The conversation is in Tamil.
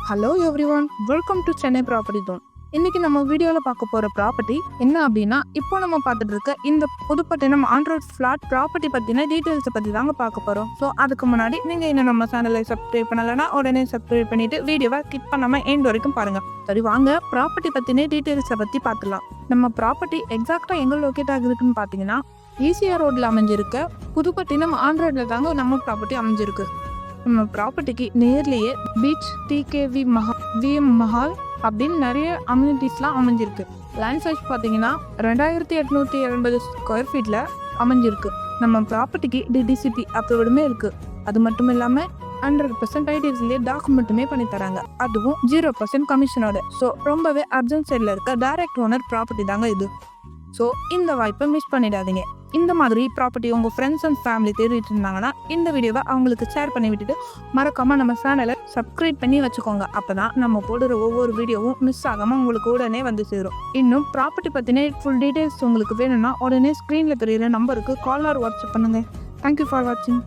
Hello everyone, welcome to Chennai property zone. இன்னைக்கு நம்ம வீடியோவில் பார்க்க போகிற ப்ராப்பர்ட்டி என்ன அப்படின்னா, இப்போ நம்ம பார்த்துட்டு இருக்க இந்த புதுப்பட்டினம் ஆண்ட்ராய்ட் ஃப்ளாட் ப்ராப்பர்ட்டி பற்றின டீட்டெயில்ஸை பற்றி தாங்க பார்க்க போகிறோம். ஸோ அதுக்கு முன்னாடி நீங்கள் இன்னும் நம்ம சேனலை சப்ஸ்கிரைப் பண்ணலைன்னா உடனே சப்ஸ்கிரைப் பண்ணிவிட்டு வீடியோவை கிளிக் பண்ணாமல் எண்ட் வரைக்கும் பாருங்கள். சரி வாங்க ப்ராப்பர்ட்டி பற்றின டீட்டெயில்ஸை பற்றி பார்க்கலாம். நம்ம ப்ராப்பர்ட்டி எக்ஸாக்டாக எங்கே லொக்கேட் ஆகிருக்குன்னு பார்த்தீங்கன்னா, ஈசிஆர் ரோட்டில் அமைஞ்சிருக்க புதுப்பட்டினம் ஆண்ட்ராய்டில் தாங்க நம்ம ப்ராப்பர்ட்டி அமைஞ்சிருக்கு. நம்ம ப்ராப்பர்ட்டிக்கு நேர்லேயே பீச், டிகேவி விஎம் மஹால் அப்படின்னு நிறைய அம்யூனிட்டிஸ்லாம் அமைஞ்சிருக்கு. லேண்ட் சைஸ் பார்த்தீங்கன்னா 2880 ஸ்கொயர் ஃபீட்டில் அமைஞ்சிருக்கு. நம்ம ப்ராப்பர்ட்டிக்கு டிடிசிபி அப்ரூவ்டுமே இருக்குது. அது மட்டும் இல்லாமல் 100% ஐடிஎஸ்லேயே டாக்குமெண்ட்டுமே பண்ணி தராங்க, அதுவும் 0% கமிஷனோட. ஸோ ரொம்பவே அர்ஜென்ட் சைடில் இருக்க டைரக்ட் ஓனர் ப்ராப்பர்ட்டி தாங்க இது. ஸோ இந்த வாய்ப்பை மிஸ் பண்ணிடாதீங்க. இந்த மாதிரி ப்ராப்பர்ட்டி உங்கள் ஃப்ரெண்ட்ஸ் அண்ட் ஃபேமிலி தேடிட்டு இருந்தாங்கன்னா இந்த வீடியோவை அவங்களுக்கு ஷேர் பண்ணி விட்டுட்டு மறக்காமல் நம்ம சேனலை சப்ஸ்கிரைப் பண்ணி வச்சுக்கோங்க. அப்போ தான் நம்ம போடுற ஒவ்வொரு வீடியோவும் மிஸ் ஆகாமல் உங்களுக்கு உடனே வந்து சேரும். இன்னும் ப்ராப்பர்ட்டி பற்றின ஃபுல் டீட்டெயில்ஸ் உங்களுக்கு வேணும்னா உடனே ஸ்க்ரீனில் தெரியிற நம்பருக்கு கால் ஆர் வாட்ஸ்அப் பண்ணுங்கள். தேங்க்யூ ஃபார் வாட்சிங்.